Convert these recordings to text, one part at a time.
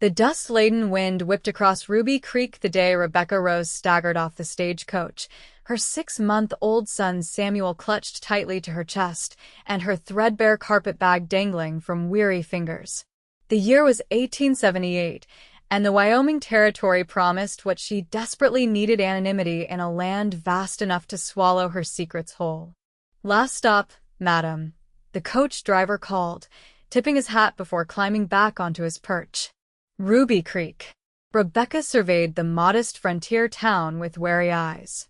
The dust-laden wind whipped across Ruby Creek the day Rebecca Rose staggered off the stagecoach, her 6-month-old son Samuel clutched tightly to her chest, and her threadbare carpetbag dangling from weary fingers. The year was 1878, and the Wyoming Territory promised what she desperately needed: anonymity in a land vast enough to swallow her secrets whole. "Last stop, madam," the coach driver called, tipping his hat before climbing back onto his perch. Ruby Creek. Rebecca surveyed the modest frontier town with wary eyes.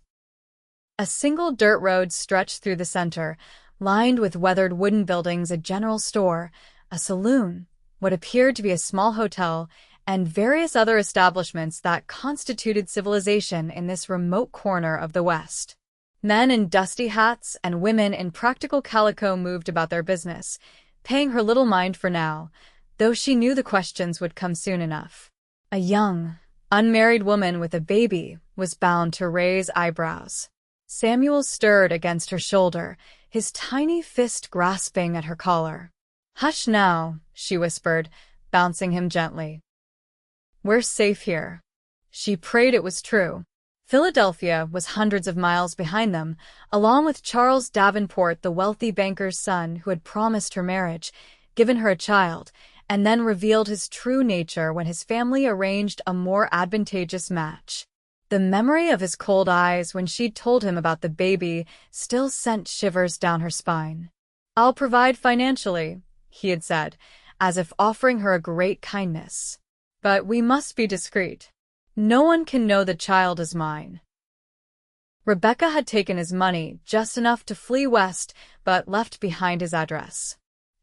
A single dirt road stretched through the center, lined with weathered wooden buildings: a general store, a saloon, what appeared to be a small hotel, and various other establishments that constituted civilization in this remote corner of the West. Men in dusty hats and women in practical calico moved about their business, paying her little mind for now, though she knew the questions would come soon enough. A young, unmarried woman with a baby was bound to raise eyebrows. Samuel stirred against her shoulder, his tiny fist grasping at her collar. "Hush now," she whispered, bouncing him gently. "We're safe here." She prayed it was true. Philadelphia was hundreds of miles behind them, along with Charles Davenport, the wealthy banker's son who had promised her marriage, given her a child, and then revealed his true nature when his family arranged a more advantageous match. The memory of his cold eyes when she'd told him about the baby still sent shivers down her spine. "I'll provide financially," he had said, as if offering her a great kindness. "But we must be discreet. No one can know the child is mine." Rebecca had taken his money, just enough to flee west, but left behind his address.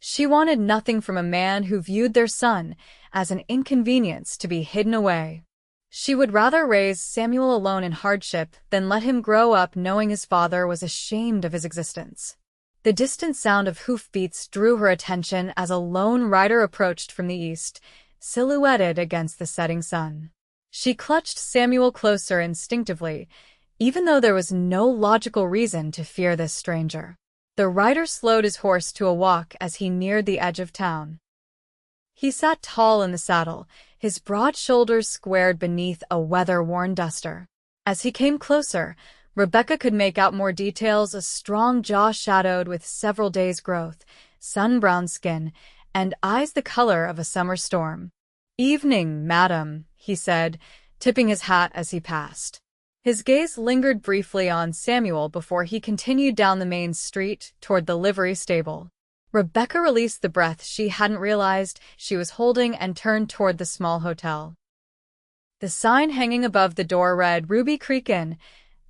She wanted nothing from a man who viewed their son as an inconvenience to be hidden away. She would rather raise Samuel alone in hardship than let him grow up knowing his father was ashamed of his existence. The distant sound of hoofbeats drew her attention as a lone rider approached from the east, silhouetted against the setting sun. She clutched Samuel closer instinctively, even though there was no logical reason to fear this stranger. The rider slowed his horse to a walk as he neared the edge of town. He sat tall in the saddle, his broad shoulders squared beneath a weather-worn duster. As he came closer, Rebecca could make out more details: a strong jaw shadowed with several days' growth, sun-browned skin, and eyes the color of a summer storm. "Evening, madam," he said, tipping his hat as he passed. His gaze lingered briefly on Samuel before he continued down the main street toward the livery stable. Rebecca released the breath she hadn't realized she was holding and turned toward the small hotel. The sign hanging above the door read Ruby Creek Inn,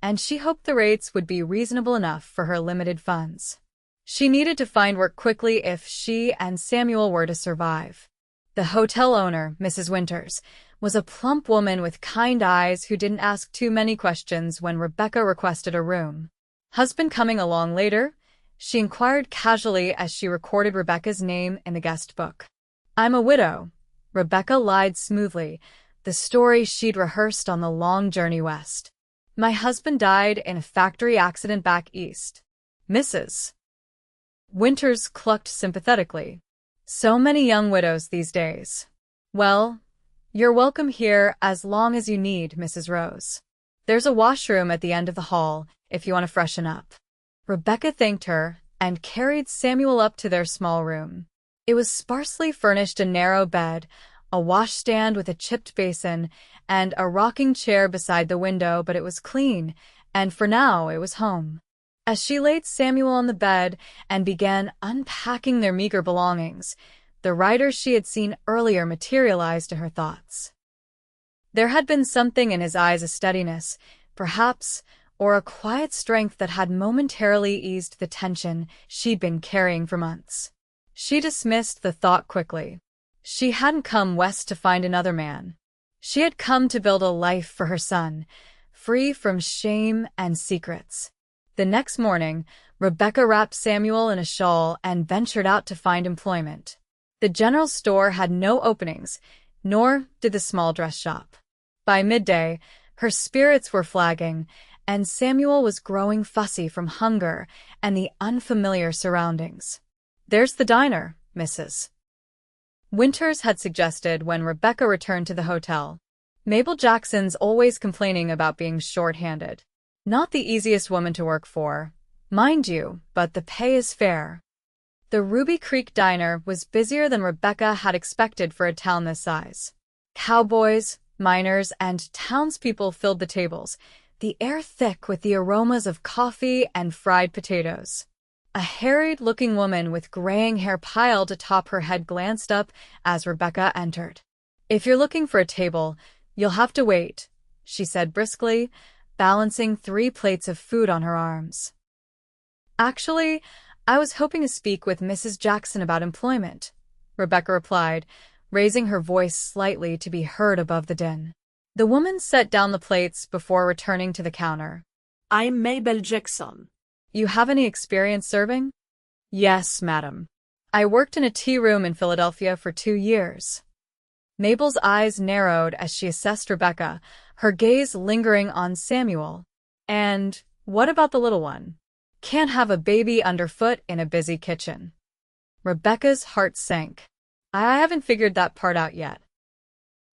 and she hoped the rates would be reasonable enough for her limited funds. She needed to find work quickly if she and Samuel were to survive. The hotel owner, Mrs. Winters, was a plump woman with kind eyes who didn't ask too many questions when Rebecca requested a room. "Husband coming along later?" she inquired casually as she recorded Rebecca's name in the guest book. "I'm a widow," Rebecca lied smoothly, the story she'd rehearsed on the long journey west. "My husband died in a factory accident back east." "Mrs. Winters clucked sympathetically. "So many young widows these days." "Well, you're welcome here as long as you need, Mrs. Rose. There's a washroom at the end of the hall if you want to freshen up." Rebecca thanked her and carried Samuel up to their small room. It was sparsely furnished: a narrow bed, a washstand with a chipped basin, and a rocking chair beside the window, but it was clean, and for now it was home. As she laid Samuel on the bed and began unpacking their meager belongings, the rider she had seen earlier materialized to her thoughts. There had been something in his eyes: a steadiness, perhaps, or a quiet strength that had momentarily eased the tension she'd been carrying for months. She dismissed the thought quickly. She hadn't come west to find another man. She had come to build a life for her son, free from shame and secrets. The next morning, Rebecca wrapped Samuel in a shawl and ventured out to find employment. The general store had no openings, nor did the small dress shop. By midday, her spirits were flagging, and Samuel was growing fussy from hunger and the unfamiliar surroundings. "There's the diner, Mrs. Winters had suggested when Rebecca returned to the hotel. Mabel Jackson's always complaining about being short-handed. Not the easiest woman to work for, mind you, but the pay is fair. The Ruby Creek Diner was busier than Rebecca had expected for a town this size. Cowboys, miners, and townspeople filled the tables, the air thick with the aromas of coffee and fried potatoes. A harried-looking woman with graying hair piled atop her head glanced up as Rebecca entered. "If you're looking for a table, you'll have to wait," she said briskly, balancing 3 plates of food on her arms. "Actually, I was hoping to speak with Mrs. Jackson about employment," Rebecca replied, raising her voice slightly to be heard above the din. The woman set down the plates before returning to the counter. "I'm Mabel Jackson." "You have any experience serving?" "Yes, madam. I worked in a tea room in Philadelphia for 2 years. Mabel's eyes narrowed as she assessed Rebecca, her gaze lingering on Samuel. "And what about the little one? Can't have a baby underfoot in a busy kitchen." Rebecca's heart sank. "I haven't figured that part out yet.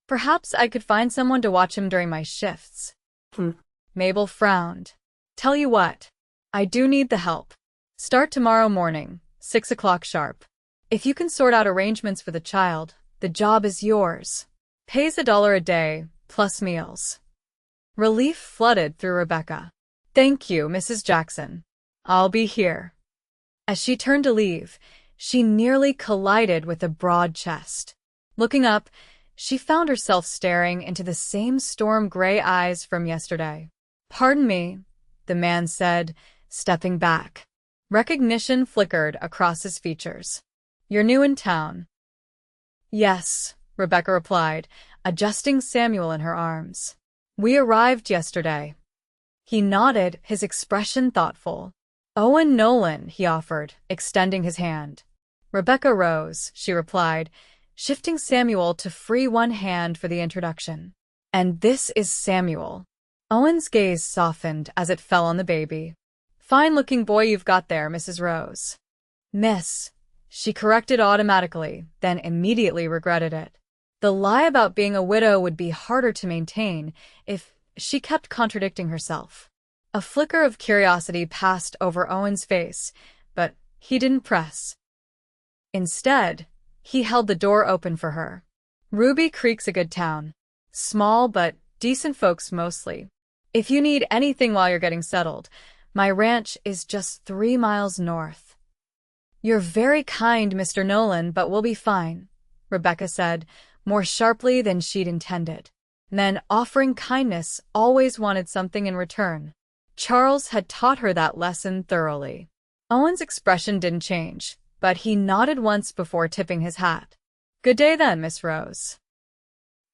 Perhaps I could find someone to watch him during my shifts." Mabel frowned. "Tell you what, I do need the help. Start tomorrow morning, 6 o'clock sharp. If you can sort out arrangements for the child, the job is yours. Pays $1 a day, plus meals." Relief flooded through Rebecca. "Thank you, Mrs. Jackson. I'll be here." As she turned to leave, she nearly collided with a broad chest. Looking up, she found herself staring into the same storm-gray eyes from yesterday. "Pardon me," the man said, stepping back. Recognition flickered across his features. "You're new in town?" "Yes," Rebecca replied, adjusting Samuel in her arms. "We arrived yesterday." He nodded, his expression thoughtful. "Owen Nolan," he offered, extending his hand. Rebecca rose, she replied, shifting Samuel to free one hand for the introduction. "And this is Samuel." Owen's gaze softened as it fell on the baby. "Fine-looking boy you've got there, Mrs. Rose." "Miss," she corrected automatically, then immediately regretted it. The lie about being a widow would be harder to maintain if she kept contradicting herself. A flicker of curiosity passed over Owen's face, but he didn't press. Instead, he held the door open for her. "Ruby Creek's a good town. Small but decent folks mostly. If you need anything while you're getting settled, my ranch is just 3 miles north." "You're very kind, Mr. Nolan, but we'll be fine," Rebecca said, more sharply than she'd intended. Men offering kindness always wanted something in return. Charles had taught her that lesson thoroughly. Owen's expression didn't change, but he nodded once before tipping his hat. "Good day then, Miss Rose."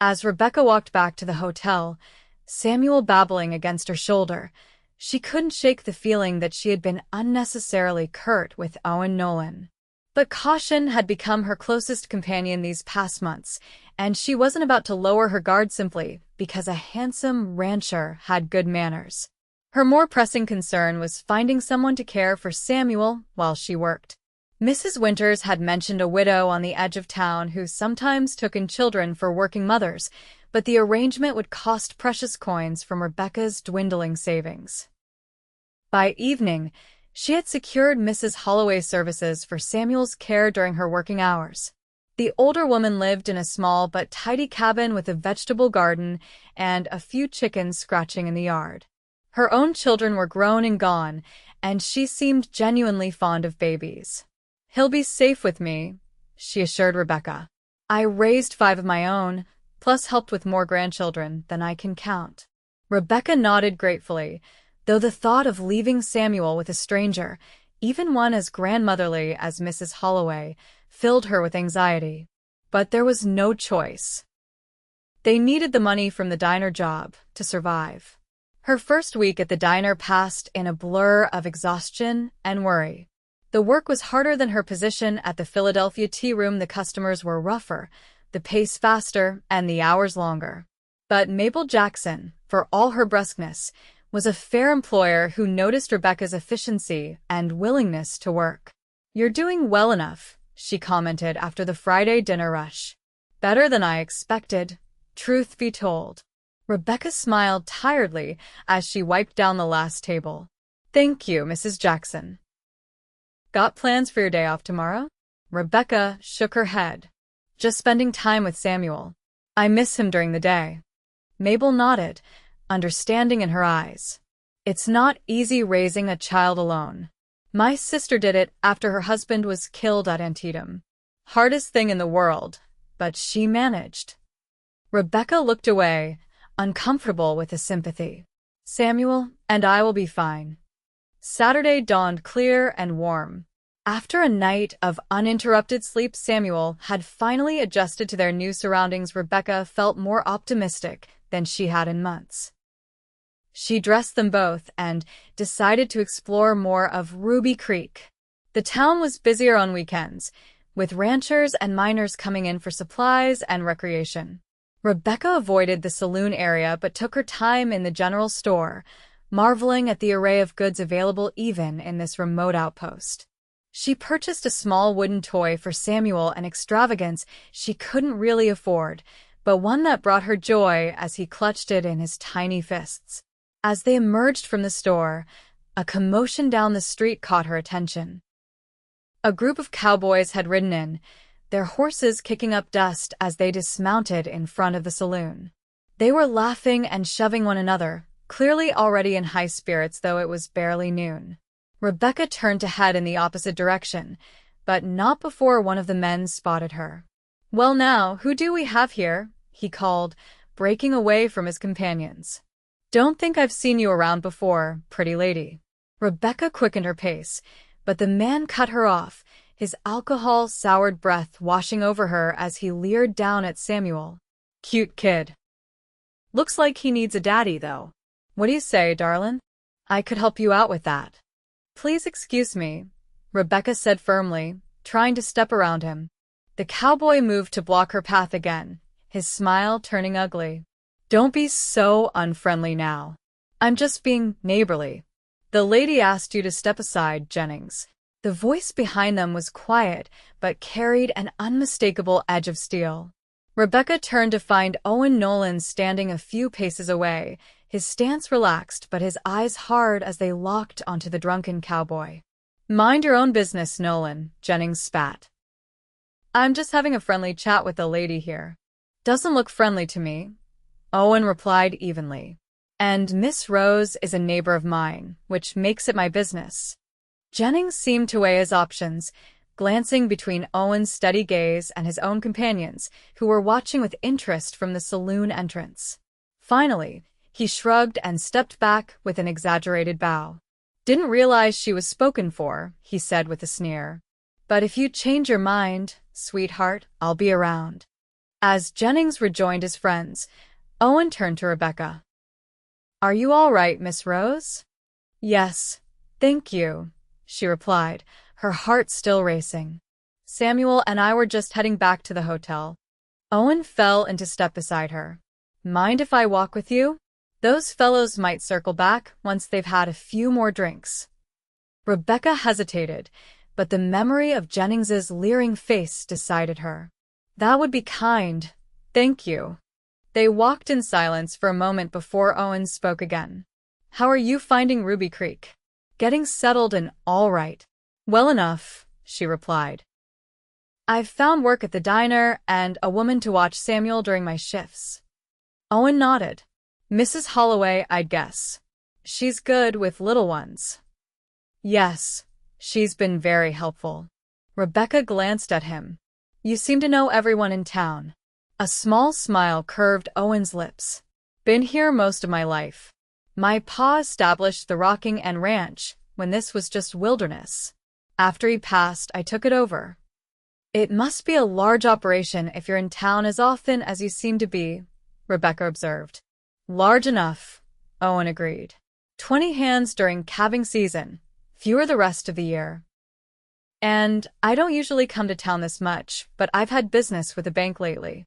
As Rebecca walked back to the hotel, Samuel babbling against her shoulder, she couldn't shake the feeling that she had been unnecessarily curt with Owen Nolan. But caution had become her closest companion these past months, and she wasn't about to lower her guard simply because a handsome rancher had good manners. Her more pressing concern was finding someone to care for Samuel while she worked. Mrs. Winters had mentioned a widow on the edge of town who sometimes took in children for working mothers, but the arrangement would cost precious coins from Rebecca's dwindling savings. By evening, she had secured Mrs. Holloway's services for Samuel's care during her working hours. The older woman lived in a small but tidy cabin with a vegetable garden and a few chickens scratching in the yard. Her own children were grown and gone, and she seemed genuinely fond of babies. "He'll be safe with me," she assured Rebecca. "I raised 5 of my own, plus helped with more grandchildren than I can count." Rebecca nodded gratefully, though the thought of leaving Samuel with a stranger, even one as grandmotherly as Mrs. Holloway, filled her with anxiety. But there was no choice. They needed the money from the diner job to survive. Her first week at the diner passed in a blur of exhaustion and worry. The work was harder than her position at the Philadelphia tea room. The customers were rougher, the pace faster, and the hours longer. But Mabel Jackson, for all her brusqueness, was a fair employer who noticed Rebecca's efficiency and willingness to work. "You're doing well enough," she commented after the Friday dinner rush. Better than I expected, truth be told. Rebecca smiled tiredly as she wiped down the last table. Thank you, Mrs. Jackson. Got plans for your day off tomorrow? Rebecca shook her head. Just spending time with Samuel. I miss him during the day. Mabel nodded, understanding in her eyes. It's not easy raising a child alone. My sister did it after her husband was killed at Antietam. Hardest thing in the world, but she managed. Rebecca looked away, uncomfortable with his sympathy. Samuel and I will be fine. Saturday dawned clear and warm. After a night of uninterrupted sleep, Samuel had finally adjusted to their new surroundings. Rebecca felt more optimistic than she had in months. She dressed them both and decided to explore more of Ruby Creek. The town was busier on weekends, with ranchers and miners coming in for supplies and recreation. Rebecca avoided the saloon area but took her time in the general store, marveling at the array of goods available even in this remote outpost. She purchased a small wooden toy for Samuel, an extravagance she couldn't really afford, but one that brought her joy as he clutched it in his tiny fists. As they emerged from the store, a commotion down the street caught her attention. A group of cowboys had ridden in, their horses kicking up dust as they dismounted in front of the saloon. They were laughing and shoving one another, clearly already in high spirits though it was barely noon. Rebecca turned to head in the opposite direction, but not before one of the men spotted her. Well now, who do we have here? He called, breaking away from his companions. Don't think I've seen you around before, pretty lady. Rebecca quickened her pace, but the man cut her off, his alcohol-soured breath washing over her as he leered down at Samuel. Cute kid. Looks like he needs a daddy, though. What do you say, darlin'? I could help you out with that. Please excuse me, Rebecca said firmly, trying to step around him. The cowboy moved to block her path again, his smile turning ugly. Don't be so unfriendly now. I'm just being neighborly. The lady asked you to step aside, Jennings. The voice behind them was quiet, but carried an unmistakable edge of steel. Rebecca turned to find Owen Nolan standing a few paces away, his stance relaxed but his eyes hard as they locked onto the drunken cowboy. Mind your own business, Nolan, Jennings spat. I'm just having a friendly chat with the lady here. Doesn't look friendly to me, Owen replied evenly. And Miss Rose is a neighbor of mine, which makes it my business. Jennings seemed to weigh his options, glancing between Owen's steady gaze and his own companions, who were watching with interest from the saloon entrance. Finally, he shrugged and stepped back with an exaggerated bow. Didn't realize she was spoken for, he said with a sneer. But if you change your mind, sweetheart, I'll be around. As Jennings rejoined his friends, Owen turned to Rebecca. Are you all right, Miss Rose? Yes, thank you, she replied, her heart still racing. Samuel and I were just heading back to the hotel. Owen fell into step beside her. Mind if I walk with you? Those fellows might circle back once they've had a few more drinks. Rebecca hesitated, but the memory of Jennings's leering face decided her. That would be kind, thank you. They walked in silence for a moment before Owen spoke again. How are you finding Ruby Creek? Getting settled and all right. Well enough, she replied. I've found work at the diner and a woman to watch Samuel during my shifts. Owen nodded. Mrs. Holloway, I'd guess. She's good with little ones. Yes, she's been very helpful. Rebecca glanced at him. You seem to know everyone in town. A small smile curved Owen's lips. Been here most of my life. My pa established the Rocking and Ranch when this was just wilderness. After he passed, I took it over. It must be a large operation if you're in town as often as you seem to be, Rebecca observed. Large enough, Owen agreed. 20 hands during calving season, fewer the rest of the year. And I don't usually come to town this much, but I've had business with a bank lately.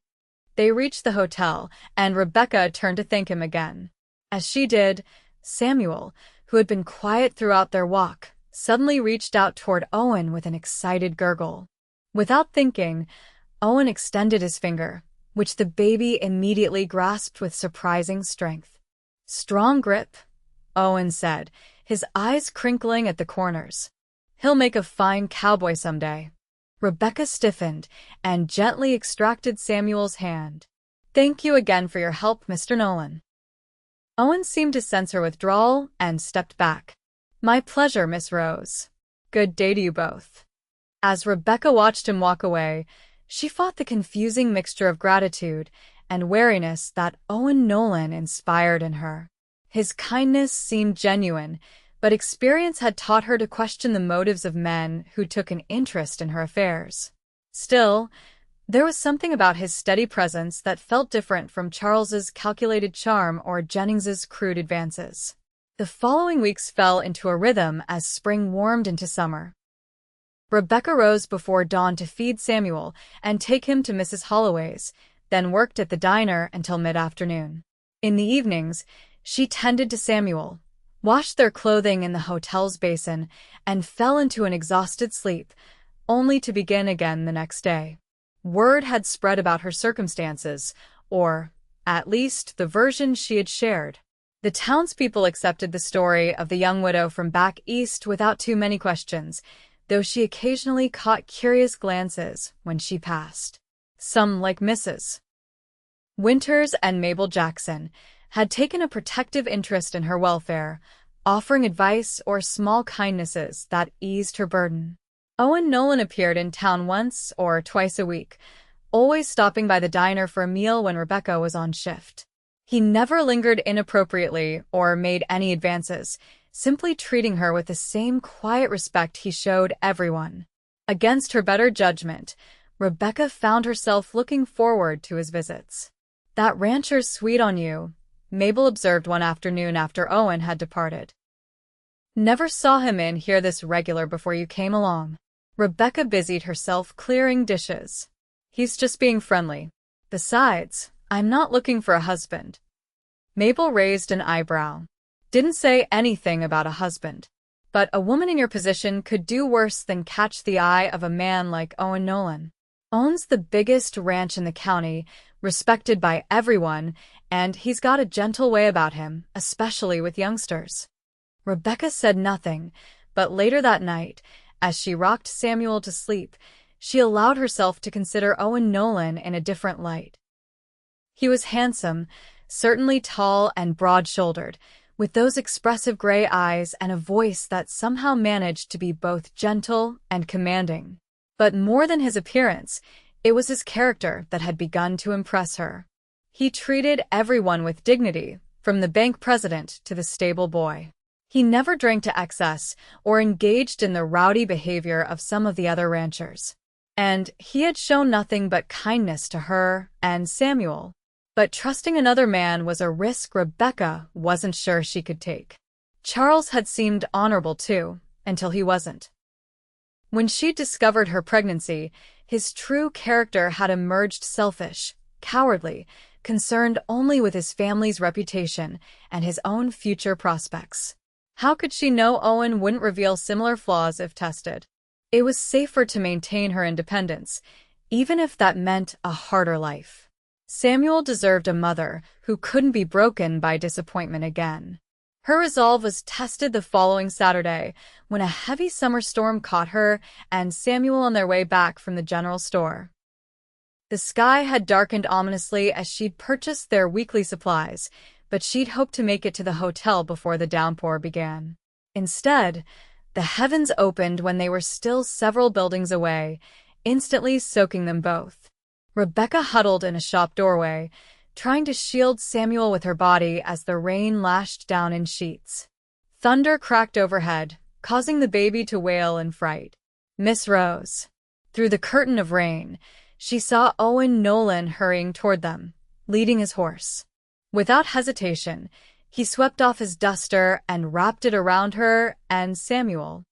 They reached the hotel, and Rebecca turned to thank him again. As she did, Samuel, who had been quiet throughout their walk, suddenly reached out toward Owen with an excited gurgle. Without thinking, Owen extended his finger, which the baby immediately grasped with surprising strength. "Strong grip," Owen said, his eyes crinkling at the corners. "He'll make a fine cowboy someday." Rebecca stiffened and gently extracted Samuel's hand. "Thank you again for your help, Mr. Nolan." Owen seemed to sense her withdrawal and stepped back. "My pleasure, Miss Rose. Good day to you both." As Rebecca watched him walk away, she fought the confusing mixture of gratitude and wariness that Owen Nolan inspired in her. His kindness seemed genuine, but experience had taught her to question the motives of men who took an interest in her affairs. Still, there was something about his steady presence that felt different from Charles's calculated charm or Jennings's crude advances. The following weeks fell into a rhythm as spring warmed into summer. Rebecca rose before dawn to feed Samuel and take him to Mrs. Holloway's, then worked at the diner until mid-afternoon. In the evenings, she tended to Samuel, washed their clothing in the hotel's basin, and fell into an exhausted sleep, only to begin again the next day. Word had spread about her circumstances, or, at least, the version she had shared. The townspeople accepted the story of the young widow from back east without too many questions, though she occasionally caught curious glances when she passed. Some, like Mrs. Winters and Mabel Jackson, had taken a protective interest in her welfare, offering advice or small kindnesses that eased her burden. Owen Nolan appeared in town once or twice a week, always stopping by the diner for a meal when Rebecca was on shift. He never lingered inappropriately or made any advances, simply treating her with the same quiet respect he showed everyone. Against her better judgment, Rebecca found herself looking forward to his visits. "That rancher's sweet on you," Mabel observed one afternoon after Owen had departed. "Never saw him in here this regular before you came along." Rebecca busied herself clearing dishes. "He's just being friendly. Besides, I'm not looking for a husband." Mabel raised an eyebrow. "Didn't say anything about a husband. But a woman in your position could do worse than catch the eye of a man like Owen Nolan. Owns the biggest ranch in the county, respected by everyone, and he's got a gentle way about him, especially with youngsters." Rebecca said nothing, but later that night, as she rocked Samuel to sleep, she allowed herself to consider Owen Nolan in a different light. He was handsome, certainly tall and broad-shouldered, with those expressive gray eyes and a voice that somehow managed to be both gentle and commanding. But more than his appearance, it was his character that had begun to impress her. He treated everyone with dignity, from the bank president to the stable boy. He never drank to excess or engaged in the rowdy behavior of some of the other ranchers. And he had shown nothing but kindness to her and Samuel. But trusting another man was a risk Rebecca wasn't sure she could take. Charles had seemed honorable too, until he wasn't. When she discovered her pregnancy, his true character had emerged selfish, cowardly, concerned only with his family's reputation and his own future prospects. How could she know Owen wouldn't reveal similar flaws if tested? It was safer to maintain her independence, even if that meant a harder life. Samuel deserved a mother who couldn't be broken by disappointment again. Her resolve was tested the following Saturday, when a heavy summer storm caught her and Samuel on their way back from the general store. The sky had darkened ominously as she'd purchased their weekly supplies, but she'd hoped to make it to the hotel before the downpour began. Instead, the heavens opened when they were still several buildings away, instantly soaking them both. Rebecca huddled in a shop doorway, trying to shield Samuel with her body as the rain lashed down in sheets. Thunder cracked overhead, causing the baby to wail in fright. Miss Rose. Through the curtain of rain, she saw Owen Nolan hurrying toward them, leading his horse. Without hesitation, he swept off his duster and wrapped it around her and Samuel.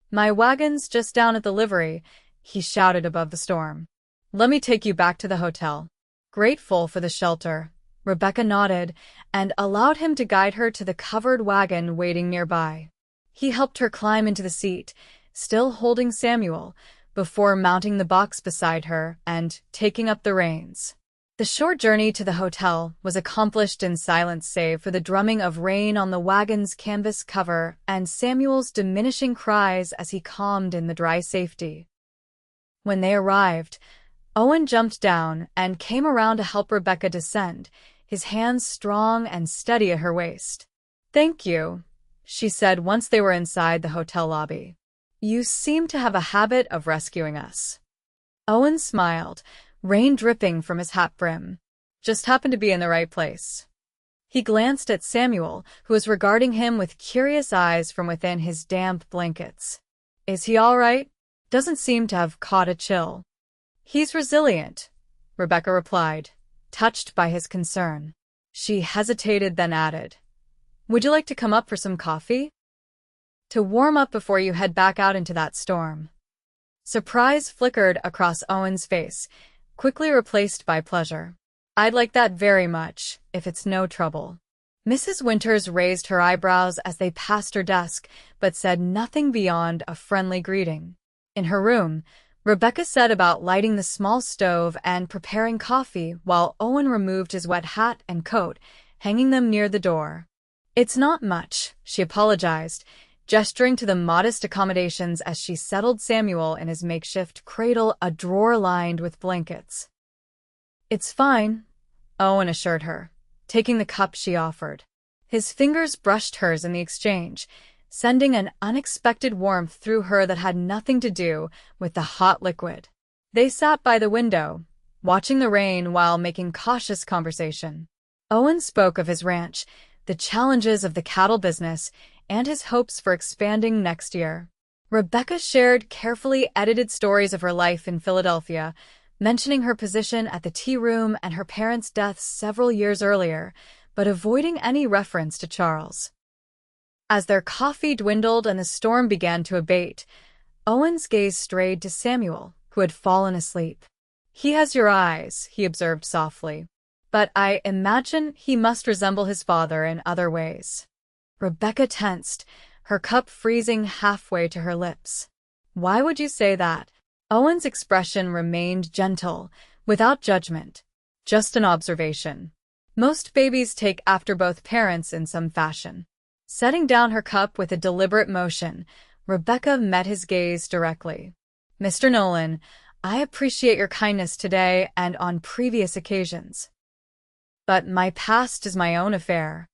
"My wagon's just down at the livery," he shouted above the storm. "Let me take you back to the hotel." Grateful for the shelter, Rebecca nodded and allowed him to guide her to the covered wagon waiting nearby. He helped her climb into the seat, still holding Samuel, before mounting the box beside her and taking up the reins. The short journey to the hotel was accomplished in silence save for the drumming of rain on the wagon's canvas cover and Samuel's diminishing cries as he calmed in the dry safety. When they arrived, Owen jumped down and came around to help Rebecca descend, his hands strong and steady at her waist. "Thank you," she said once they were inside the hotel lobby. "You seem to have a habit of rescuing us." Owen smiled, rain dripping from his hat brim. "Just happened to be in the right place." He glanced at Samuel, who was regarding him with curious eyes from within his damp blankets. "Is he all right? Doesn't seem to have caught a chill." "He's resilient," Rebecca replied, touched by his concern. She hesitated, then added, "Would you like to come up for some coffee? To warm up before you head back out into that storm." Surprise flickered across Owen's face, quickly replaced by pleasure. "I'd like that very much, if it's no trouble." Mrs. Winters raised her eyebrows as they passed her desk, but said nothing beyond a friendly greeting. In her room, Rebecca set about lighting the small stove and preparing coffee while Owen removed his wet hat and coat, hanging them near the door. "It's not much," she apologized, gesturing to the modest accommodations as she settled Samuel in his makeshift cradle, a drawer lined with blankets. "It's fine," Owen assured her, taking the cup she offered. His fingers brushed hers in the exchange, sending an unexpected warmth through her that had nothing to do with the hot liquid. They sat by the window, watching the rain while making cautious conversation. Owen spoke of his ranch, the challenges of the cattle business, and his hopes for expanding next year. Rebecca shared carefully edited stories of her life in Philadelphia, mentioning her position at the tea room and her parents' deaths several years earlier, but avoiding any reference to Charles. As their coffee dwindled and the storm began to abate, Owen's gaze strayed to Samuel, who had fallen asleep. "He has your eyes," he observed softly, "but I imagine he must resemble his father in other ways." Rebecca tensed, her cup freezing halfway to her lips. "Why would you say that?" Owen's expression remained gentle, without judgment. "Just an observation. Most babies take after both parents in some fashion." Setting down her cup with a deliberate motion, Rebecca met his gaze directly. "Mr. Nolan, I appreciate your kindness today and on previous occasions. But my past is my own affair."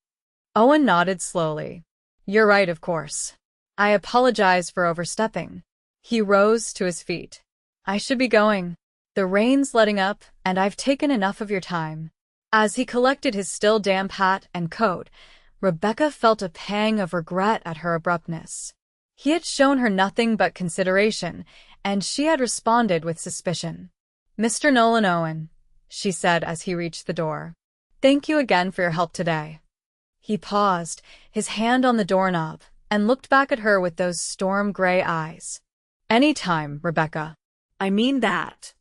Owen nodded slowly. "You're right, of course. I apologize for overstepping." He rose to his feet. "I should be going. The rain's letting up, and I've taken enough of your time." As he collected his still damp hat and coat, Rebecca felt a pang of regret at her abruptness. He had shown her nothing but consideration, and she had responded with suspicion. "Mr. Nolan Owen," she said as he reached the door. "Thank you again for your help today." He paused, his hand on the doorknob, and looked back at her with those storm-gray eyes. "Any time, Rebecca." I mean that.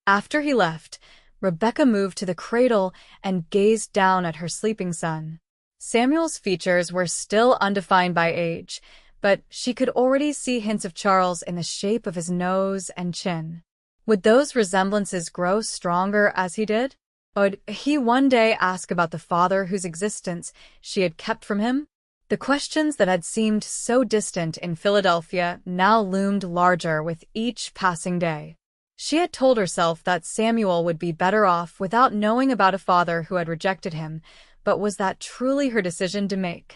After he left, Rebecca moved to the cradle and gazed down at her sleeping son. Samuel's features were still undefined by age, but she could already see hints of Charles in the shape of his nose and chin. Would those resemblances grow stronger as he did? Would he one day ask about the father whose existence she had kept from him? The questions that had seemed so distant in Philadelphia now loomed larger with each passing day. She had told herself that Samuel would be better off without knowing about a father who had rejected him, but was that truly her decision to make?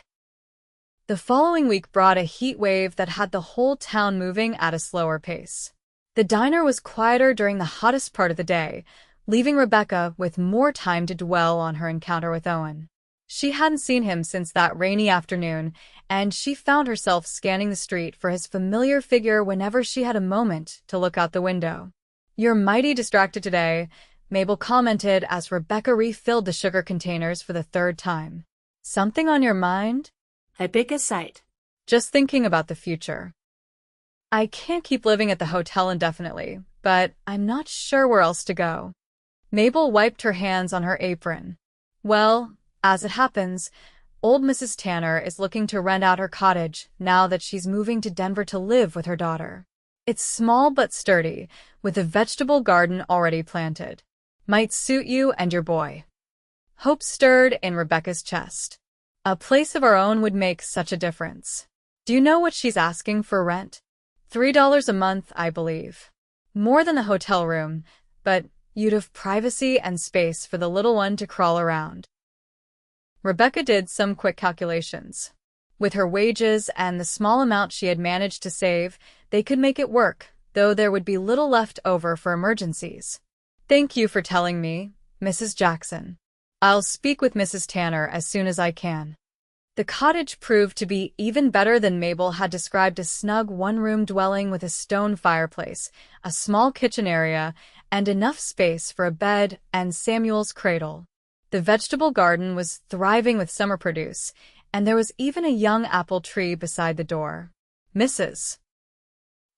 The following week brought a heat wave that had the whole town moving at a slower pace. The diner was quieter during the hottest part of the day, leaving Rebecca with more time to dwell on her encounter with Owen. She hadn't seen him since that rainy afternoon, and she found herself scanning the street for his familiar figure whenever she had a moment to look out the window. "You're mighty distracted today," Mabel commented as Rebecca refilled the sugar containers for the third time. "Something on your mind?" I pick a side. "Just thinking about the future. I can't keep living at the hotel indefinitely, but I'm not sure where else to go." Mabel wiped her hands on her apron. "Well, as it happens, old Mrs. Tanner is looking to rent out her cottage now that she's moving to Denver to live with her daughter." It's small but sturdy, with a vegetable garden already planted. Might suit you and your boy. Hope stirred in Rebecca's chest. A place of our own would make such a difference. Do you know what she's asking for rent? $3 a month, I believe. More than the hotel room, but you'd have privacy and space for the little one to crawl around. Rebecca did some quick calculations. With her wages and the small amount she had managed to save, they could make it work, though there would be little left over for emergencies. Thank you for telling me, Mrs. Jackson. I'll speak with Mrs. Tanner as soon as I can. The cottage proved to be even better than Mabel had described: a snug one-room dwelling with a stone fireplace, a small kitchen area, and enough space for a bed and Samuel's cradle. The vegetable garden was thriving with summer produce, and there was even a young apple tree beside the door. Mrs.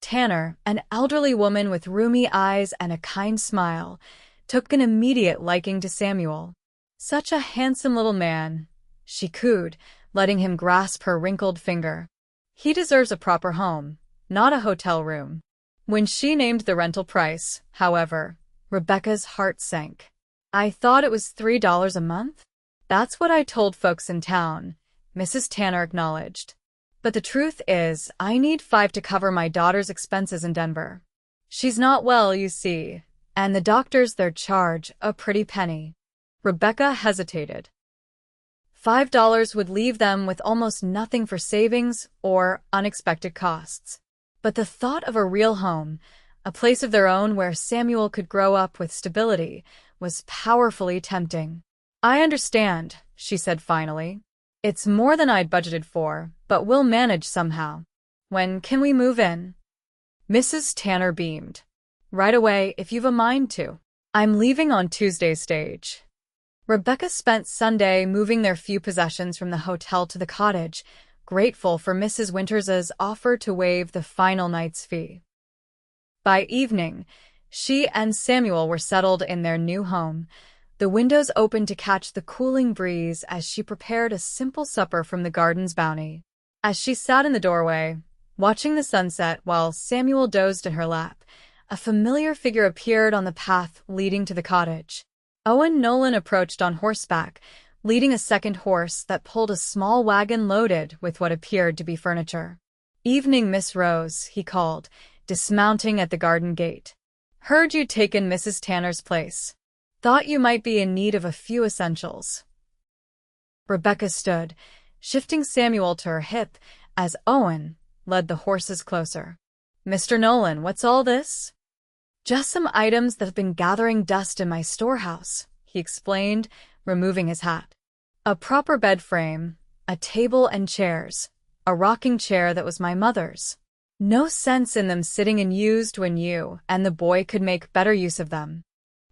Tanner, an elderly woman with rheumy eyes and a kind smile, took an immediate liking to Samuel. Such a handsome little man, she cooed, letting him grasp her wrinkled finger. He deserves a proper home, not a hotel room. When she named the rental price, however, Rebecca's heart sank. I thought it was $3 a month? That's what I told folks in town, Mrs. Tanner acknowledged. But the truth is, I need $5 to cover my daughter's expenses in Denver. She's not well, you see, and the doctors there charge a pretty penny. Rebecca hesitated. $5 would leave them with almost nothing for savings or unexpected costs. But the thought of a real home, a place of their own where Samuel could grow up with stability, was powerfully tempting. I understand, she said finally. It's more than I'd budgeted for, but we'll manage somehow. When can we move in? Mrs. Tanner beamed. Right away, if you've a mind to. I'm leaving on Tuesday's stage. Rebecca spent Sunday moving their few possessions from the hotel to the cottage, grateful for Mrs. Winters's offer to waive the final night's fee. By evening, she and Samuel were settled in their new home, the windows open to catch the cooling breeze as she prepared a simple supper from the garden's bounty. As she sat in the doorway, watching the sunset while Samuel dozed in her lap, a familiar figure appeared on the path leading to the cottage. Owen Nolan approached on horseback, leading a second horse that pulled a small wagon loaded with what appeared to be furniture. Evening, Miss Rose, he called, dismounting at the garden gate. Heard you'd taken Mrs. Tanner's place. Thought you might be in need of a few essentials. Rebecca stood, shifting Samuel to her hip as Owen led the horses closer. Mr. Nolan, what's all this? Just some items that have been gathering dust in my storehouse, he explained, removing his hat. A proper bed frame, a table and chairs, a rocking chair that was my mother's. No sense in them sitting unused when you and the boy could make better use of them.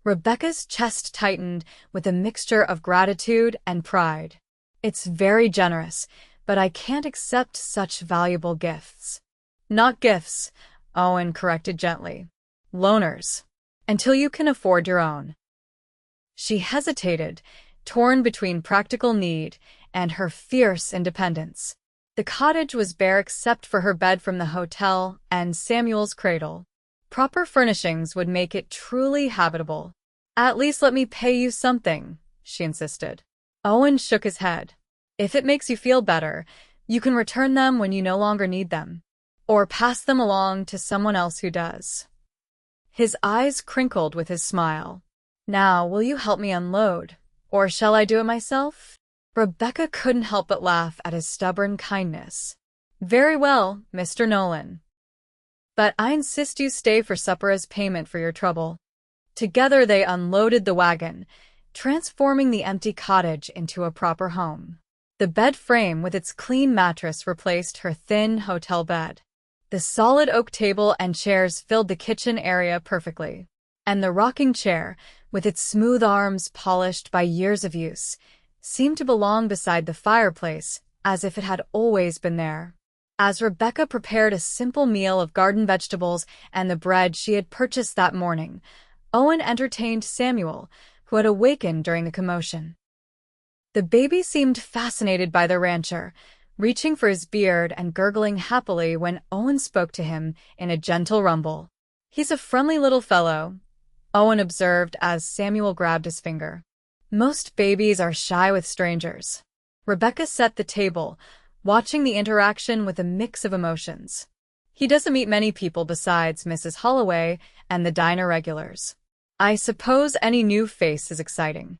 Rebecca's chest tightened with a mixture of gratitude and pride. It's very generous, but I can't accept such valuable gifts. Not gifts, Owen corrected gently. Loaners. Until you can afford your own. She hesitated, torn between practical need and her fierce independence. The cottage was bare except for her bed from the hotel and Samuel's cradle. Proper furnishings would make it truly habitable. At least let me pay you something, she insisted. Owen shook his head. If it makes you feel better, you can return them when you no longer need them, or pass them along to someone else who does. His eyes crinkled with his smile. Now, will you help me unload, or shall I do it myself? Rebecca couldn't help but laugh at his stubborn kindness. Very well, Mr. Nolan. But I insist you stay for supper as payment for your trouble. Together they unloaded the wagon, transforming the empty cottage into a proper home. The bed frame with its clean mattress replaced her thin hotel bed. The solid oak table and chairs filled the kitchen area perfectly, and the rocking chair, with its smooth arms polished by years of use, seemed to belong beside the fireplace as if it had always been there. As Rebecca prepared a simple meal of garden vegetables and the bread she had purchased that morning, Owen entertained Samuel, who had awakened during the commotion. The baby seemed fascinated by the rancher, reaching for his beard and gurgling happily when Owen spoke to him in a gentle rumble. "He's a friendly little fellow," Owen observed as Samuel grabbed his finger. "Most babies are shy with strangers." Rebecca set the table, watching the interaction with a mix of emotions. "He doesn't meet many people besides Mrs. Holloway and the diner regulars. I suppose any new face is exciting.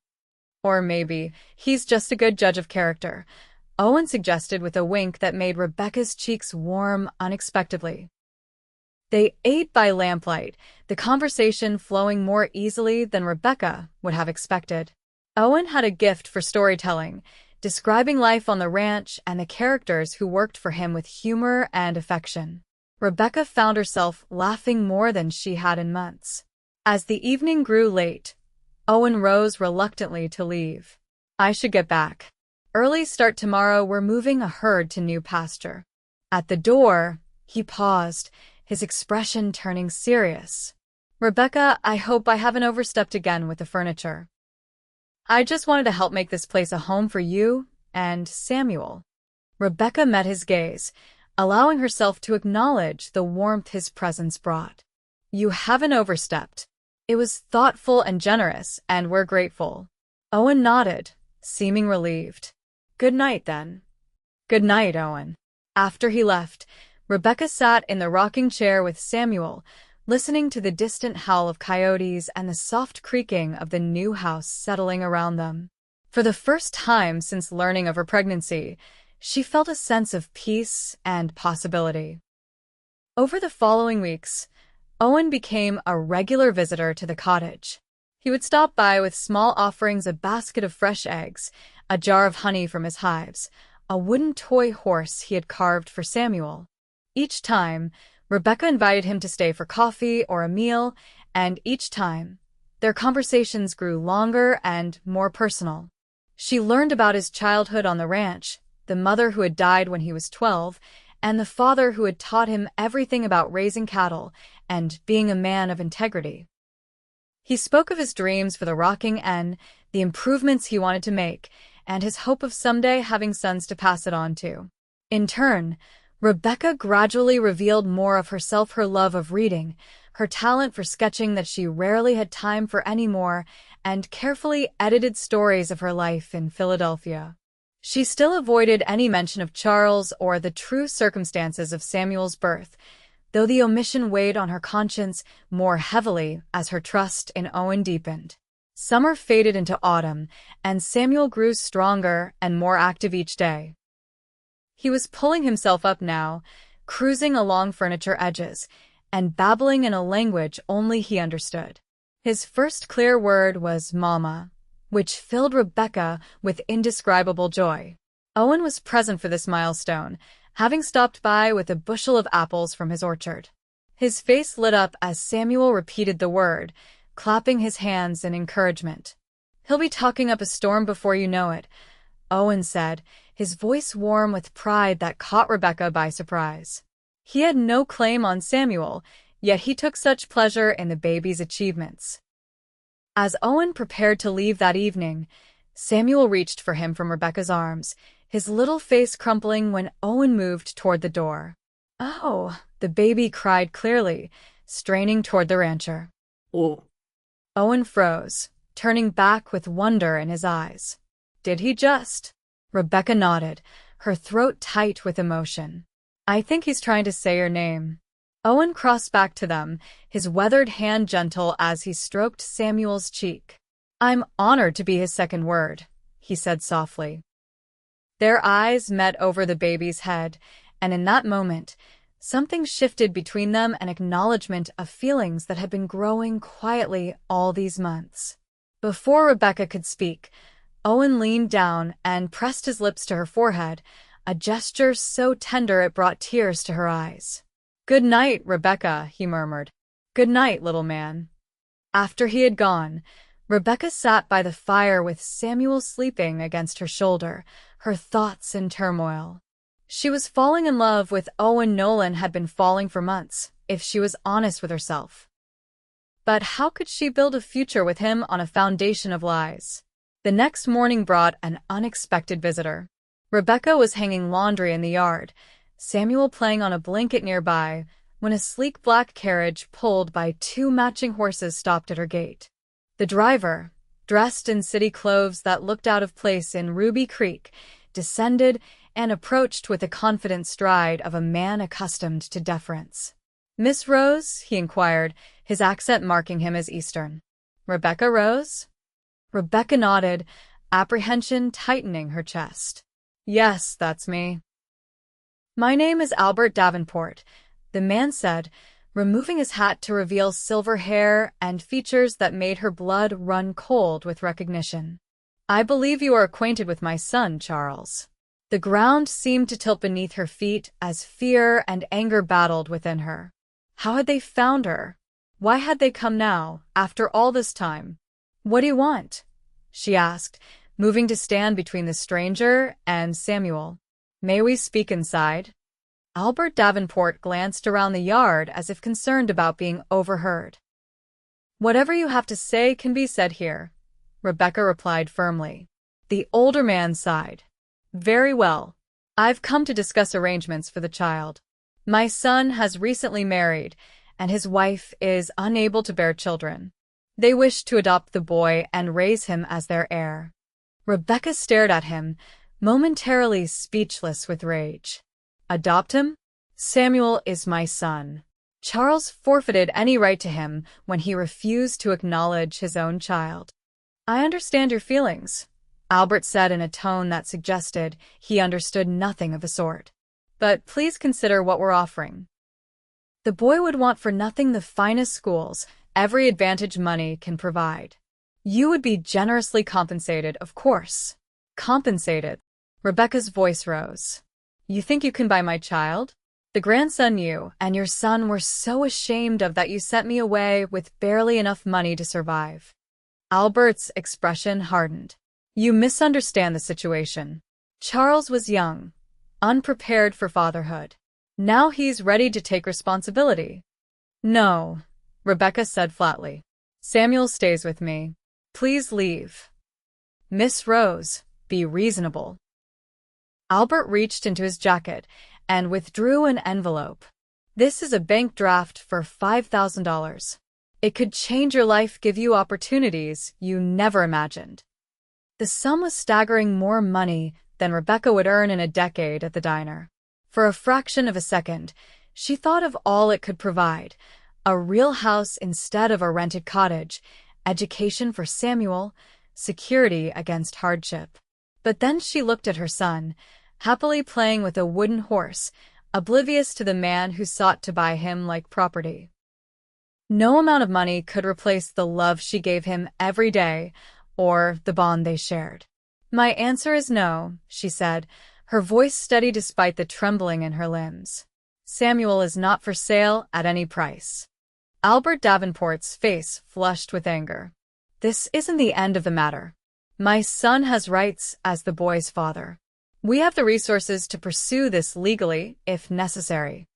Or maybe he's just a good judge of character," Owen suggested with a wink that made Rebecca's cheeks warm unexpectedly. They ate by lamplight, the conversation flowing more easily than Rebecca would have expected. Owen had a gift for storytelling, describing life on the ranch and the characters who worked for him with humor and affection. Rebecca found herself laughing more than she had in months. As the evening grew late, Owen rose reluctantly to leave. "I should get back. Early start tomorrow, we're moving a herd to new pasture." At the door, he paused, his expression turning serious. "Rebecca, I hope I haven't overstepped again with the furniture. I just wanted to help make this place a home for you and Samuel." Rebecca met his gaze, allowing herself to acknowledge the warmth his presence brought. "You haven't overstepped. It was thoughtful and generous, and we're grateful." Owen nodded, seeming relieved. "Good night, then." "Good night, Owen." After he left, Rebecca sat in the rocking chair with Samuel, listening to the distant howl of coyotes and the soft creaking of the new house settling around them. For the first time since learning of her pregnancy, she felt a sense of peace and possibility. Over the following weeks, Owen became a regular visitor to the cottage. He would stop by with small offerings: a basket of fresh eggs, a jar of honey from his hives, a wooden toy horse he had carved for Samuel. Each time, Rebecca invited him to stay for coffee or a meal, and each time, their conversations grew longer and more personal. She learned about his childhood on the ranch, the mother who had died when he was 12, and the father who had taught him everything about raising cattle and being a man of integrity. He spoke of his dreams for the rocking N, the improvements he wanted to make, and his hope of someday having sons to pass it on to. In turn, Rebecca gradually revealed more of herself: her love of reading, her talent for sketching that she rarely had time for anymore, and carefully edited stories of her life in Philadelphia. She still avoided any mention of Charles or the true circumstances of Samuel's birth, though the omission weighed on her conscience more heavily as her trust in Owen deepened. Summer faded into autumn, and Samuel grew stronger and more active each day. He was pulling himself up now, cruising along furniture edges, and babbling in a language only he understood. His first clear word was "Mama," which filled Rebecca with indescribable joy. Owen was present for this milestone, having stopped by with a bushel of apples from his orchard. His face lit up as Samuel repeated the word, clapping his hands in encouragement. "He'll be talking up a storm before you know it," Owen said, his voice warm with pride that caught Rebecca by surprise. He had no claim on Samuel, yet he took such pleasure in the baby's achievements. As Owen prepared to leave that evening, Samuel reached for him from Rebecca's arms, his little face crumpling when Owen moved toward the door. "Oh," the baby cried clearly, straining toward the rancher. "Oh." Owen froze, turning back with wonder in his eyes. "Did he just?" Rebecca nodded, her throat tight with emotion. "I think he's trying to say your name." Owen crossed back to them, his weathered hand gentle as he stroked Samuel's cheek. "I'm honored to be his second word," he said softly. Their eyes met over the baby's head, and in that moment, something shifted between them, an acknowledgement of feelings that had been growing quietly all these months. Before Rebecca could speak, Owen leaned down and pressed his lips to her forehead, a gesture so tender it brought tears to her eyes. "Good night, Rebecca," he murmured. "Good night, little man." After he had gone, Rebecca sat by the fire with Samuel sleeping against her shoulder, her thoughts in turmoil. She was falling in love with Owen Nolan, had been falling for months, if she was honest with herself. But how could she build a future with him on a foundation of lies? The next morning brought an unexpected visitor. Rebecca was hanging laundry in the yard, Samuel playing on a blanket nearby, when a sleek black carriage pulled by two matching horses stopped at her gate. The driver, dressed in city clothes that looked out of place in Ruby Creek, descended and approached with the confident stride of a man accustomed to deference. "Miss Rose?" he inquired, his accent marking him as Eastern. "Rebecca Rose?" Rebecca nodded, apprehension tightening her chest. "Yes, that's me." "My name is Albert Davenport," the man said, removing his hat to reveal silver hair and features that made her blood run cold with recognition. "I believe you are acquainted with my son, Charles." The ground seemed to tilt beneath her feet as fear and anger battled within her. How had they found her? Why had they come now, after all this time? "What do you want?" she asked, moving to stand between the stranger and Samuel. "May we speak inside?" Albert Davenport glanced around the yard as if concerned about being overheard. "Whatever you have to say can be said here," Rebecca replied firmly. The older man sighed. "Very well. I've come to discuss arrangements for the child. My son has recently married, and his wife is unable to bear children. They wish to adopt the boy and raise him as their heir." Rebecca stared at him, momentarily speechless with rage. "Adopt him? Samuel is my son." Charles forfeited any right to him when he refused to acknowledge his own child. "I understand your feelings," Albert said in a tone that suggested he understood nothing of the sort. "But please consider what we're offering. The boy would want for nothing the finest schools, every advantage money can provide. You would be generously compensated, of course." "Compensated?" Rebecca's voice rose. "You think you can buy my child? The grandson you and your son were so ashamed of that you sent me away with barely enough money to survive." Albert's expression hardened. "You misunderstand the situation. Charles was young, unprepared for fatherhood. Now he's ready to take responsibility." "No," Rebecca said flatly. "Samuel stays with me. Please leave." "Miss Rose, be reasonable." Albert reached into his jacket and withdrew an envelope. "This is a bank draft for $5,000. It could change your life, give you opportunities you never imagined." The sum was staggering more money than Rebecca would earn in a decade at the diner. For a fraction of a second, she thought of all it could provide: a real house instead of a rented cottage, education for Samuel, security against hardship. But then she looked at her son, happily playing with a wooden horse, oblivious to the man who sought to buy him like property. No amount of money could replace the love she gave him every day, or the bond they shared. "My answer is no," she said, her voice steady despite the trembling in her limbs. "Samuel is not for sale at any price." Albert Davenport's face flushed with anger. "This isn't the end of the matter. My son has rights as the boy's father. We have the resources to pursue this legally, if necessary."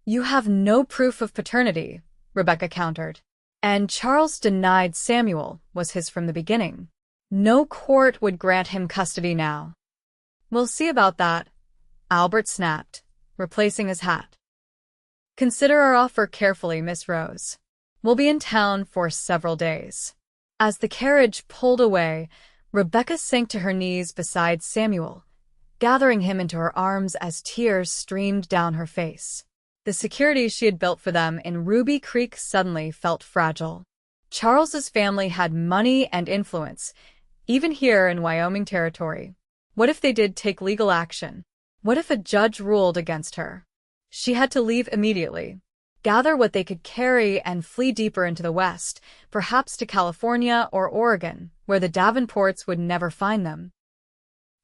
"You have no proof of paternity," Rebecca countered. "And Charles denied Samuel was his from the beginning. No court would grant him custody now." "We'll see about that," Albert snapped, replacing his hat. "Consider our offer carefully, Miss Rose. We'll be in town for several days." As the carriage pulled away, Rebecca sank to her knees beside Samuel, gathering him into her arms as tears streamed down her face. The security she had built for them in Ruby Creek suddenly felt fragile. Charles's family had money and influence, even here in Wyoming territory. What if they did take legal action? What if a judge ruled against her? She had to leave immediately, gather what they could carry and flee deeper into the West, perhaps to California or Oregon, where the Davenports would never find them.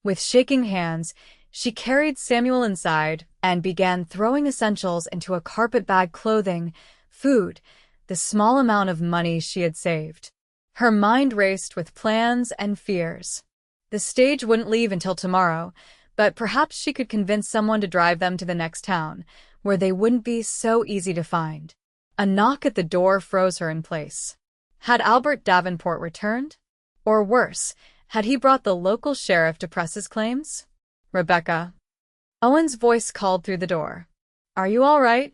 With shaking hands, she carried Samuel inside and began throwing essentials into a carpet-bag: clothing, food, the small amount of money she had saved. Her mind raced with plans and fears. The stage wouldn't leave until tomorrow, but perhaps she could convince someone to drive them to the next town, where they wouldn't be so easy to find. A knock at the door froze her in place. Had Albert Davenport returned? Or worse, had he brought the local sheriff to press his claims? Rebecca. Owen's voice called through the door. Are you all right?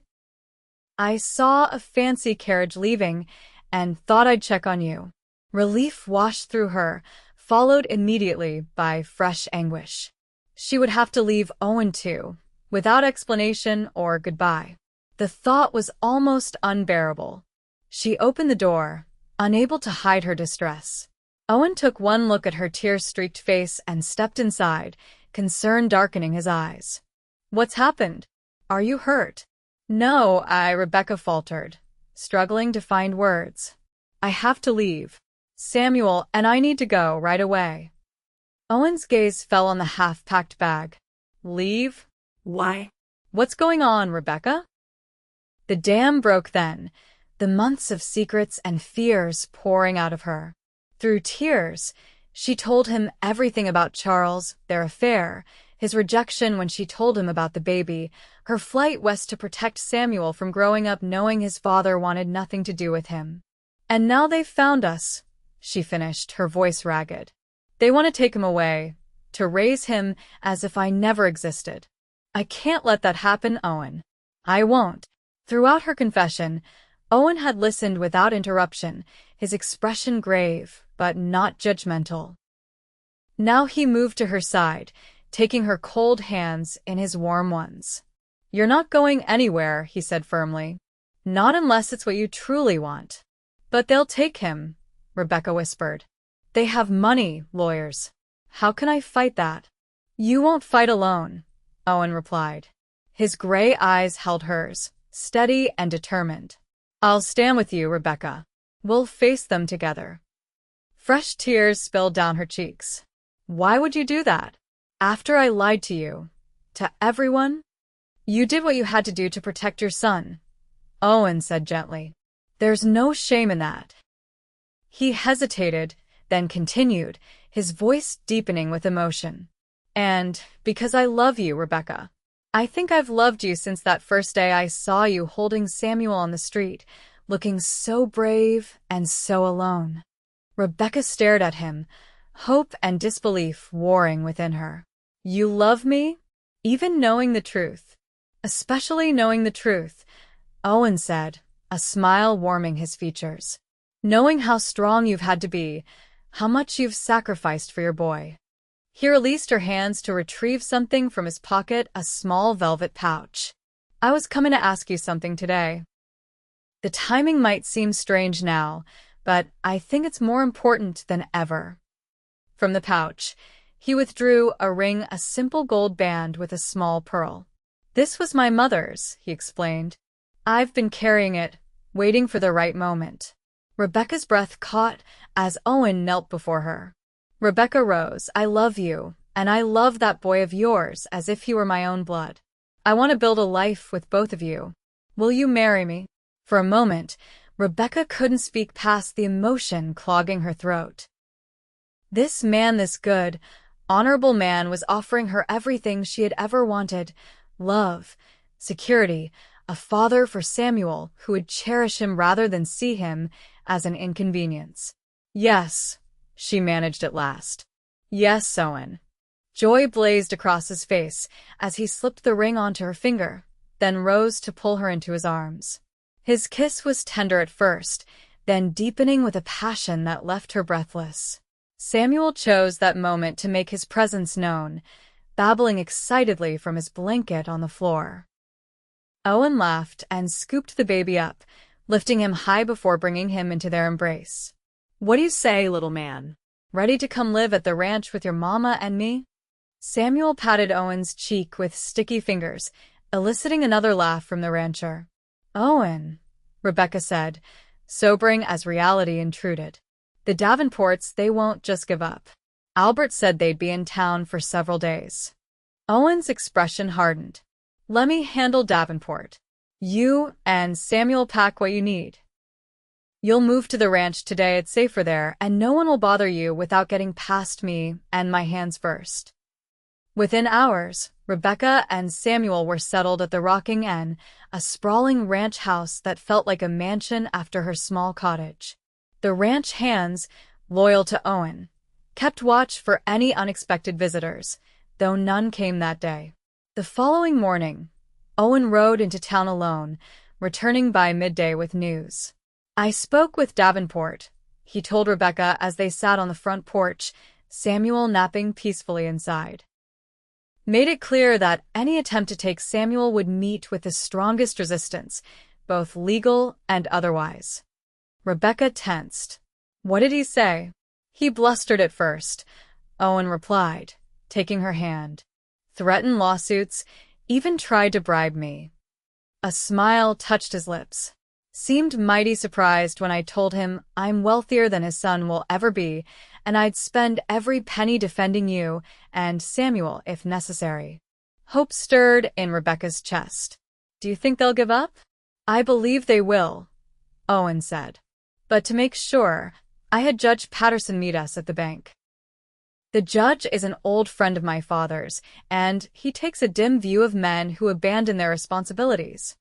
I saw a fancy carriage leaving and thought I'd check on you. Relief washed through her, followed immediately by fresh anguish. She would have to leave Owen too, without explanation or goodbye. The thought was almost unbearable. She opened the door, unable to hide her distress. Owen took one look at her tear-streaked face and stepped inside, concern darkening his eyes. What's happened? Are you hurt? No, Rebecca faltered, struggling to find words. I have to leave. Samuel and I need to go right away. Owen's gaze fell on the half-packed bag. Leave? Why? What's going on, Rebecca? The dam broke then, the months of secrets and fears pouring out of her. Through tears, she told him everything about Charles, their affair, his rejection when she told him about the baby, her flight west to protect Samuel from growing up knowing his father wanted nothing to do with him. And now they've found us, she finished, her voice ragged. They want to take him away, to raise him as if I never existed. I can't let that happen, Owen. I won't. Throughout her confession, Owen had listened without interruption, his expression grave, but not judgmental. Now he moved to her side, taking her cold hands in his warm ones. You're not going anywhere, he said firmly. Not unless it's what you truly want. But they'll take him, Rebecca whispered. They have money, lawyers. How can I fight that? You won't fight alone, Owen replied. His gray eyes held hers, steady and determined. I'll stand with you, Rebecca. We'll face them together. Fresh tears spilled down her cheeks. Why would you do that? After I lied to you, to everyone? You did what you had to do to protect your son, Owen said gently. There's no shame in that. He hesitated, then continued, his voice deepening with emotion. And because I love you, Rebecca. I think I've loved you since that first day I saw you holding Samuel on the street, looking so brave and so alone. Rebecca stared at him, hope and disbelief warring within her. You love me? Even knowing the truth? Especially knowing the truth, Owen said, a smile warming his features. Knowing how strong you've had to be, how much you've sacrificed for your boy. He released her hands to retrieve something from his pocket, a small velvet pouch. I was coming to ask you something today. The timing might seem strange now, but I think it's more important than ever. From the pouch, he withdrew a ring, a simple gold band with a small pearl. This was my mother's, he explained. I've been carrying it, waiting for the right moment. Rebecca's breath caught as Owen knelt before her. Rebecca rose. I love you, and I love that boy of yours as if he were my own blood. I want to build a life with both of you. Will you marry me? For a moment, Rebecca couldn't speak past the emotion clogging her throat. This man, this good, honorable man, was offering her everything she had ever wanted: love, security, a father for Samuel who would cherish him rather than see him as an inconvenience. Yes, she managed at last. Yes, Owen. Joy blazed across his face as he slipped the ring onto her finger, then rose to pull her into his arms. His kiss was tender at first, then deepening with a passion that left her breathless. Samuel chose that moment to make his presence known, babbling excitedly from his blanket on the floor. Owen laughed and scooped the baby up, lifting him high before bringing him into their embrace. What do you say, little man? Ready to come live at the ranch with your mama and me? Samuel patted Owen's cheek with sticky fingers, eliciting another laugh from the rancher. Owen, Rebecca said, sobering as reality intruded. The Davenports, they won't just give up. Albert said they'd be in town for several days. Owen's expression hardened. Let me handle Davenport. You and Samuel pack what you need. You'll move to the ranch today, it's safer there, and no one will bother you without getting past me and my hands first. Within hours, Rebecca and Samuel were settled at the Rocking Inn, a sprawling ranch house that felt like a mansion after her small cottage. The ranch hands, loyal to Owen, kept watch for any unexpected visitors, though none came that day. The following morning, Owen rode into town alone, returning by midday with news. "I spoke with Davenport," he told Rebecca as they sat on the front porch, Samuel napping peacefully inside. Made it clear that any attempt to take Samuel would meet with the strongest resistance, both legal and otherwise. Rebecca tensed. "What did he say?" "He blustered at first," Owen replied, taking her hand. "Threatened lawsuits, even tried to bribe me." A smile touched his lips. "Seemed mighty surprised when I told him I'm wealthier than his son will ever be, and I'd spend every penny defending you and Samuel if necessary." Hope stirred in Rebecca's chest. "Do you think they'll give up?" "I believe they will," Owen said. "But to make sure, I had Judge Patterson meet us at the bank. The judge is an old friend of my father's, and he takes a dim view of men who abandon their responsibilities."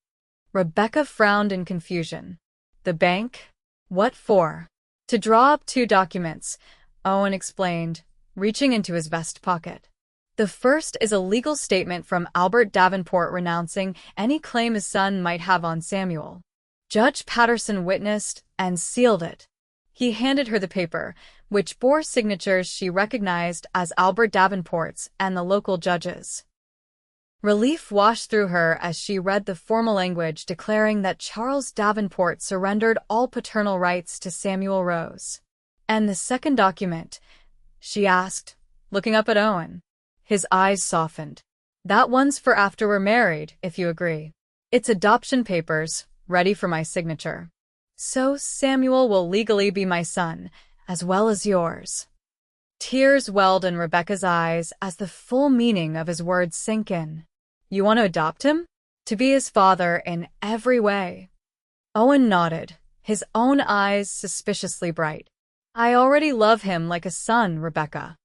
Rebecca frowned in confusion. "The bank? What for?" "To draw up 2 documents," Owen explained, reaching into his vest pocket. "The first is a legal statement from Albert Davenport renouncing any claim his son might have on Samuel. Judge Patterson witnessed and sealed it." He handed her the paper, which bore signatures she recognized as Albert Davenport's and the local judge's. Relief washed through her as she read the formal language declaring that Charles Davenport surrendered all paternal rights to Samuel Rose. "And the second document?" she asked, looking up at Owen. His eyes softened. "That one's for after we're married, if you agree. It's adoption papers, ready for my signature. So Samuel will legally be my son, as well as yours." Tears welled in Rebecca's eyes as the full meaning of his words sank in. "You want to adopt him? To be his father in every way?" Owen nodded, his own eyes suspiciously bright. "I already love him like a son, Rebecca.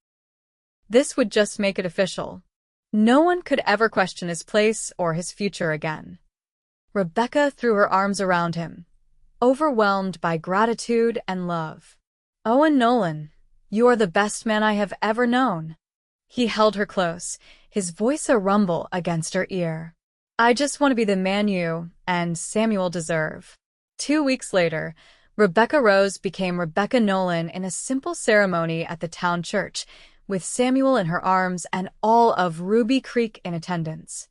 This would just make it official. No one could ever question his place or his future again." Rebecca threw her arms around him, overwhelmed by gratitude and love. "Owen Nolan, you are the best man I have ever known." He held her close, his voice a rumble against her ear. "I just want to be the man you and Samuel deserve." 2 weeks later, Rebecca Rose became Rebecca Nolan in a simple ceremony at the town church, with Samuel in her arms and all of Ruby Creek in attendance.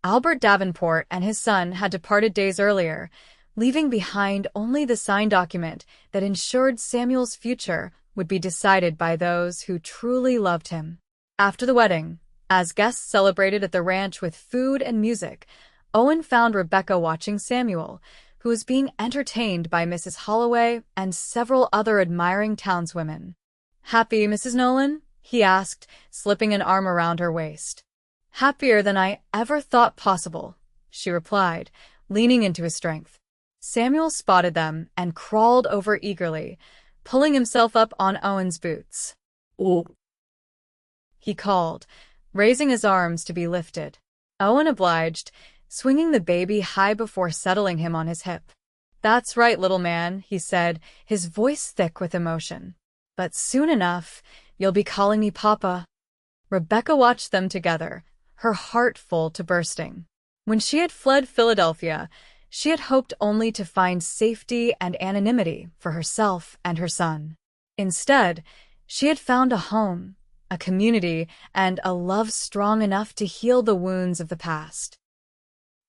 Albert Davenport and his son had departed days earlier, leaving behind only the signed document that ensured Samuel's future would be decided by those who truly loved him. After the wedding, as guests celebrated at the ranch with food and music, Owen found Rebecca watching Samuel, who was being entertained by Mrs. Holloway and several other admiring townswomen. "Happy, Mrs. Nolan?" he asked, slipping an arm around her waist. "Happier than I ever thought possible," she replied, leaning into his strength. Samuel spotted them and crawled over eagerly, pulling himself up on Owen's boots. "Oh," he called, raising his arms to be lifted. Owen obliged, swinging the baby high before settling him on his hip. "That's right, little man," he said, his voice thick with emotion. "But soon enough, you'll be calling me Papa." Rebecca watched them together, her heart full to bursting. When she had fled Philadelphia, she had hoped only to find safety and anonymity for herself and her son. Instead, she had found a home, a community, and a love strong enough to heal the wounds of the past.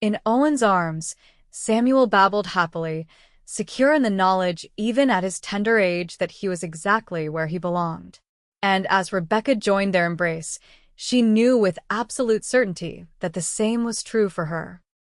In Owen's arms, Samuel babbled happily, secure in the knowledge even at his tender age that he was exactly where he belonged. And as Rebecca joined their embrace, she knew with absolute certainty that the same was true for her.